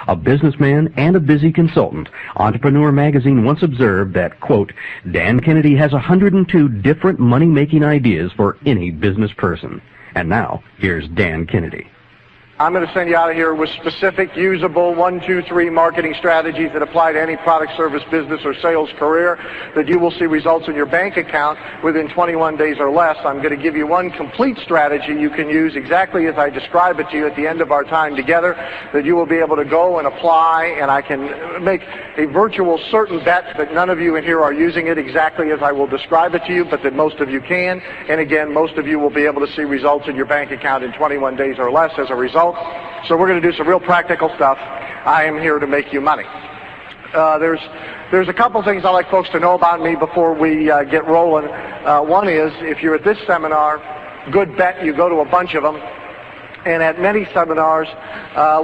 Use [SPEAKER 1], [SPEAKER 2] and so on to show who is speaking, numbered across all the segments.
[SPEAKER 1] A businessman and a busy consultant, Entrepreneur Magazine once observed that, quote, Dan Kennedy has 102 different money-making ideas for any business person. And now, here's Dan Kennedy.
[SPEAKER 2] I'm going to send you out of here with specific, usable 1, 2, 3 marketing strategies that apply to any product, service, business, or sales career, that you will see results in your bank account within 21 days or less. I'm going to give you one complete strategy you can use exactly as I describe it to you at the end of our time together, that you will be able to go and apply, and I can make a virtual certain bet that none of you in here are using it exactly as I will describe it to you, but that most of you can. And again, most of you will be able to see results in your bank account in 21 days or less as a result. So we're going to do some real practical stuff. I am here to make you money. There's a couple things I'd like folks to know about me before we get rolling. One is, if you're at this seminar, good bet you go to a bunch of them. And at many seminars,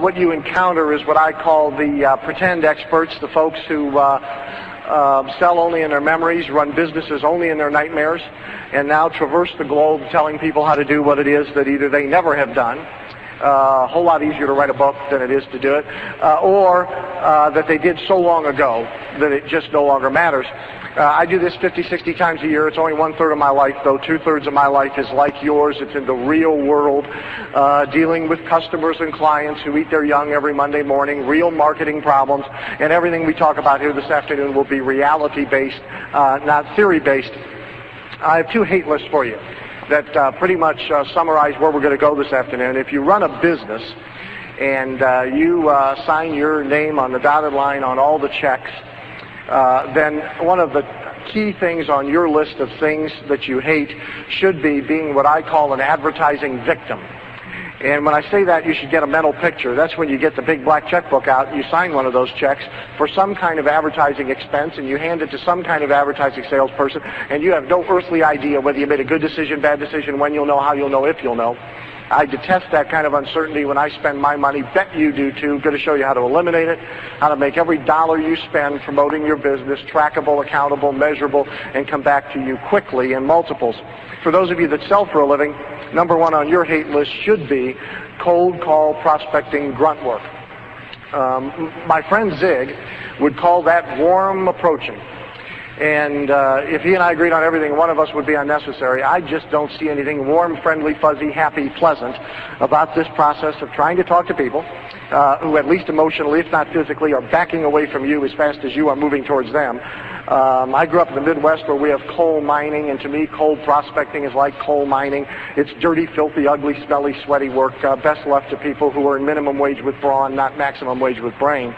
[SPEAKER 2] what you encounter is what I call the pretend experts, the folks who sell only in their memories, run businesses only in their nightmares, and now traverse the globe telling people how to do what it is that either they never have done, a whole lot easier to write a book than it is to do it, or that they did so long ago that it just no longer matters. I do this 50, 60 times a year. It's only 1/3 of my life, though. 2/3 of my life is like yours. It's in the real world, dealing with customers and clients who eat their young every Monday morning, real marketing problems, and everything we talk about here this afternoon will be reality-based, not theory-based. I have 2 hate lists for you that pretty much summarize where we're going to go this afternoon. If you run a business and you sign your name on the dotted line on all the checks, then one of the key things on your list of things that you hate should be being what I call an advertising victim. And when I say that, you should get a mental picture. That's when you get the big black checkbook out and you sign one of those checks for some kind of advertising expense, and you hand it to some kind of advertising salesperson, and you have no earthly idea whether you made a good decision, bad decision, when you'll know, how you'll know, if you'll know. I detest that kind of uncertainty when I spend my money. Bet you do too. I'm going to show you how to eliminate it, how to make every dollar you spend promoting your business trackable, accountable, measurable, and come back to you quickly in multiples. For those of you that sell for a living, number 1 on your hate list should be cold call prospecting grunt work. My friend Zig would call that warm approaching. And if he and I agreed on everything, one of us would be unnecessary. I just don't see anything warm, friendly, fuzzy, happy, pleasant about this process of trying to talk to people who, at least emotionally, if not physically, are backing away from you as fast as you are moving towards them. I grew up in the Midwest where we have coal mining, and to me, coal prospecting is like coal mining. It's dirty, filthy, ugly, smelly, sweaty work, best left to people who are in minimum wage with brawn, not maximum wage with brain.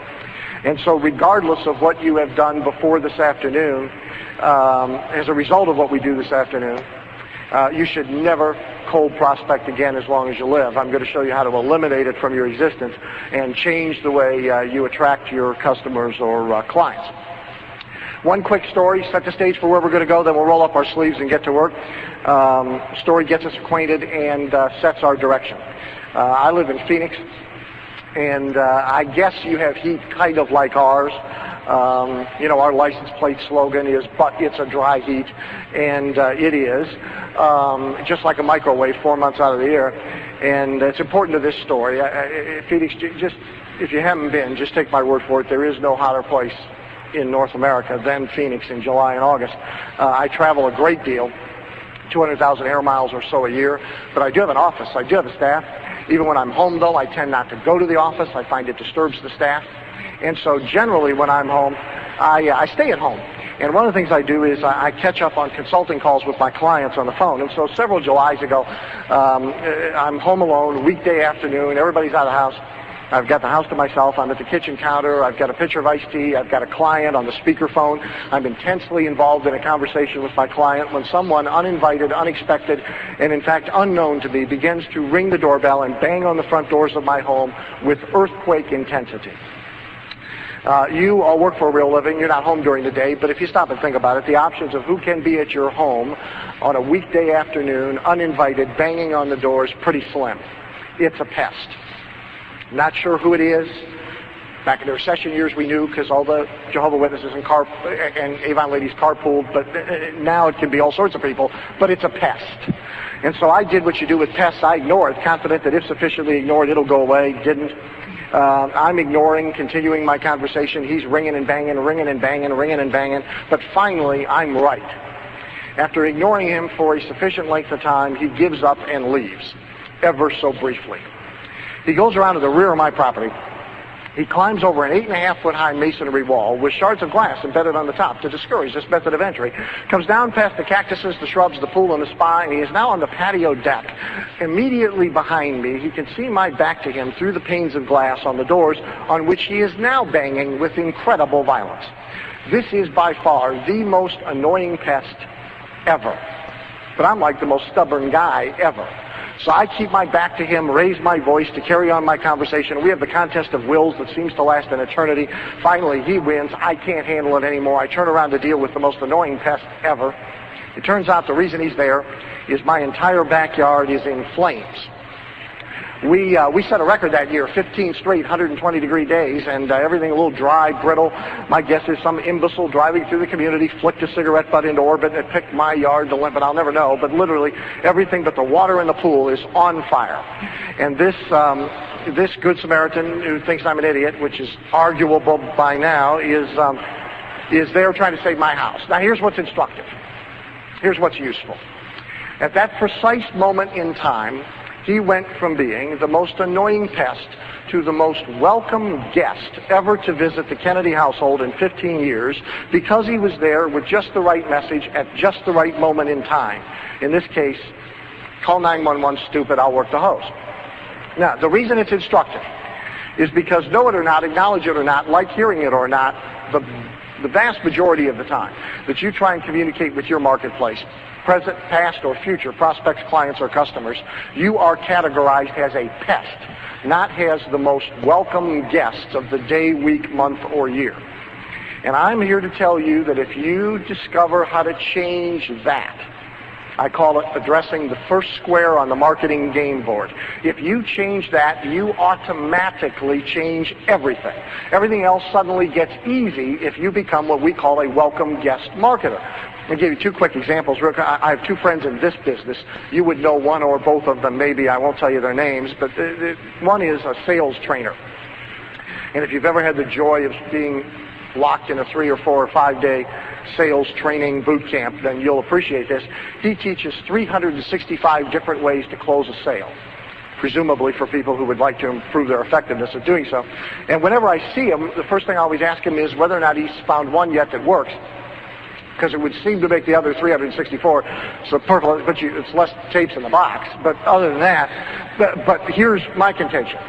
[SPEAKER 2] And so regardless of what you have done before this afternoon, as a result of what we do this afternoon, you should never cold prospect again as long as you live. I'm going to show you how to eliminate it from your existence and change the way you attract your customers or clients. One quick story, set the stage for where we're going to go, then we'll roll up our sleeves and get to work. Story gets us acquainted and sets our direction. I live in Phoenix, and I guess you have heat kind of like ours. Our license plate slogan is, but it's a dry heat, and it is. Just like a microwave 4 months out of the year. And it's important to this story. Phoenix, just if you haven't been, just take my word for it, there is no hotter place in North America than Phoenix in July and August. I travel a great deal, 200,000 air miles or so a year, but I do have an office. I do have a staff. Even when I'm home, though, I tend not to go to the office. I find it disturbs the staff. And so generally when I'm home, I stay at home. And one of the things I do is I catch up on consulting calls with my clients on the phone. And so several Julys ago, I'm home alone, weekday afternoon, everybody's out of the house. I've got the house to myself. I'm at the kitchen counter. I've got a pitcher of iced tea. I've got a client on the speakerphone. I'm intensely involved in a conversation with my client when someone uninvited, unexpected, and in fact unknown to me begins to ring the doorbell and bang on the front doors of my home with earthquake intensity. You all work for a real living. You're not home during the day, but if you stop and think about it, the options of who can be at your home on a weekday afternoon, uninvited, banging on the door is pretty slim. It's a pest. Not sure who it is. Back in the recession years, we knew because all the Jehovah's Witnesses and Avon ladies carpooled, but now it can be all sorts of people, but it's a pest. And so I did what you do with pests. I ignored it, confident that if sufficiently ignored, it'll go away. Didn't. I'm ignoring, continuing my conversation. He's ringing and banging, ringing and banging, ringing and banging. But finally, I'm right. After ignoring him for a sufficient length of time, he gives up and leaves, ever so briefly. He goes around to the rear of my property. He climbs over an 8.5-foot high masonry wall with shards of glass embedded on the top to discourage this method of entry. Comes down past the cactuses, the shrubs, the pool, and the spa, and he is now on the patio deck. Immediately behind me, he can see my back to him through the panes of glass on the doors, on which he is now banging with incredible violence. This is by far the most annoying pest ever. But I'm like the most stubborn guy ever. So I keep my back to him, raise my voice to carry on my conversation. We have the contest of wills that seems to last an eternity. Finally, he wins. I can't handle it anymore. I turn around to deal with the most annoying pest ever. It turns out the reason he's there is my entire backyard is in flames. We set a record that year, 15 straight 120-degree days, and everything a little dry, brittle. My guess is some imbecile driving through the community flicked a cigarette butt into orbit and picked my yard to limp, but I'll never know. But literally, everything but the water in the pool is on fire. And this Good Samaritan who thinks I'm an idiot, which is arguable by now, is there trying to save my house. Now, here's what's instructive. Here's what's useful. At that precise moment in time, he went from being the most annoying pest to the most welcome guest ever to visit the Kennedy household in 15 years because he was there with just the right message at just the right moment in time. In this case, call 911, stupid, I'll work the hose. Now, the reason it's instructive is because know it or not, acknowledge it or not, like hearing it or not, the vast majority of the time that you try and communicate with your marketplace, present, past, or future prospects, clients, or customers, you are categorized as a pest, not as the most welcome guests of the day, week, month, or year. And I'm here to tell you that if you discover how to change that, I call it addressing the first square on the marketing game board. If you change that, you automatically change everything. Everything else suddenly gets easy if you become what we call a welcome guest marketer. I'll give you two quick examples. I have two friends in this business. You would know one or both of them, maybe. I won't tell you their names, but one is a sales trainer. And if you've ever had the joy of being locked in a 3 or 4 or 5 day sales training boot camp, then you'll appreciate this. He teaches 365 different ways to close a sale, presumably for people who would like to improve their effectiveness at doing so. And whenever I see him, the first thing I always ask him is whether or not he's found one yet that works, because it would seem to make the other 364 so purple, but it's less tapes in the box. But other than that, but here's my contention.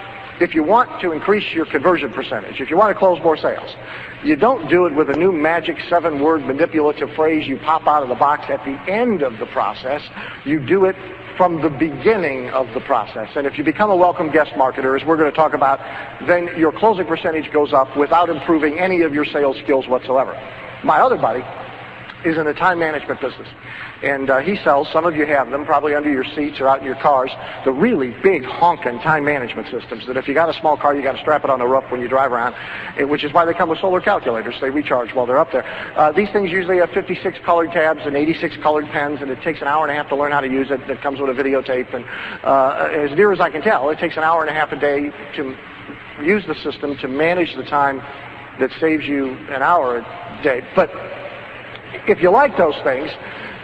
[SPEAKER 2] If you want to increase your conversion percentage, if you want to close more sales, you don't do it with a new magic 7-word manipulative phrase you pop out of the box at the end of the process. You do it from the beginning of the process. And if you become a welcome guest marketer, as we're going to talk about, then your closing percentage goes up without improving any of your sales skills whatsoever. My other buddy is in the time management business. And he sells, some of you have them, probably under your seats or out in your cars, the really big honking time management systems that if you got a small car, you got to strap it on the roof when you drive around, which is why they come with solar calculators. They recharge while they're up there. These things usually have 56 colored tabs and 86 colored pens, and it takes an hour and a half to learn how to use it. It comes with a videotape. And as near as I can tell, it takes an hour and a half a day to use the system to manage the time that saves you an hour a day. But if you like those things,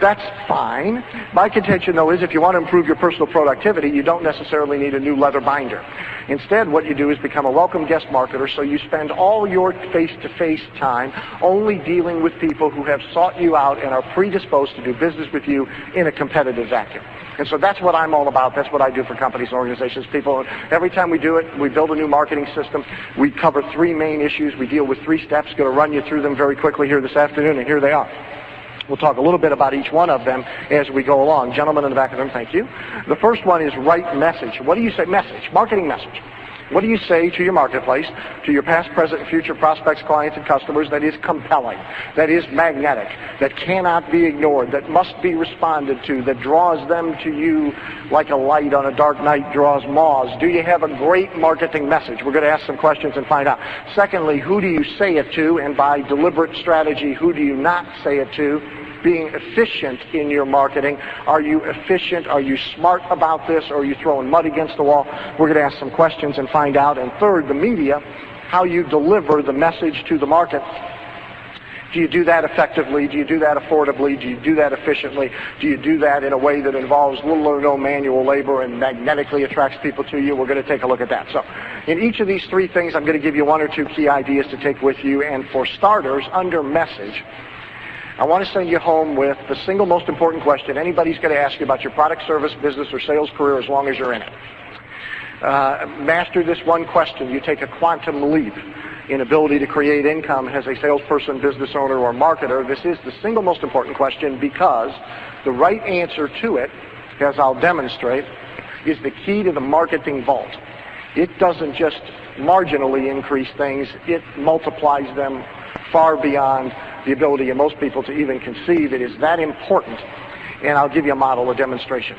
[SPEAKER 2] that's fine. My contention, though, is if you want to improve your personal productivity, you don't necessarily need a new leather binder. Instead, what you do is become a welcome guest marketer, so you spend all your face-to-face time only dealing with people who have sought you out and are predisposed to do business with you in a competitive vacuum. And so that's what I'm all about. That's what I do for companies and organizations, people. Every time we do it, we build a new marketing system. We cover 3 main issues. We deal with 3 steps. Going to run you through them very quickly here this afternoon, and here they are. We'll talk a little bit about each one of them as we go along. Gentlemen in the back of them, thank you. The first one is right message. What do you say? Message. Marketing message. What do you say to your marketplace, to your past, present, and future prospects, clients, and customers that is compelling, that is magnetic, that cannot be ignored, that must be responded to, that draws them to you like a light on a dark night draws moths? Do you have a great marketing message? We're going to ask some questions and find out. Secondly, who do you say it to? And by deliberate strategy, who do you not say it to? being efficient in your marketing? Are you efficient? Are you smart about this? Or are you throwing mud against the wall? We're going to ask some questions and find out. And third, the media, how you deliver the message to the market. Do you do that effectively? Do you do that affordably? Do you do that efficiently? Do you do that in a way that involves little or no manual labor and magnetically attracts people to you? We're going to take a look at that. So in each of these three things, I'm going to give you one or two key ideas to take with you. And for starters, under message, I want to send you home with the single most important question anybody's going to ask you about your product, service, business, or sales career as long as you're in it. Master this one question. You take a quantum leap in ability to create income as a salesperson, business owner, or marketer. This is the single most important question because the right answer to it, as I'll demonstrate, is the key to the marketing vault. It doesn't just marginally increase things, it multiplies them far beyond the ability of most people to even conceive. It is that important, and I'll give you a model, a demonstration.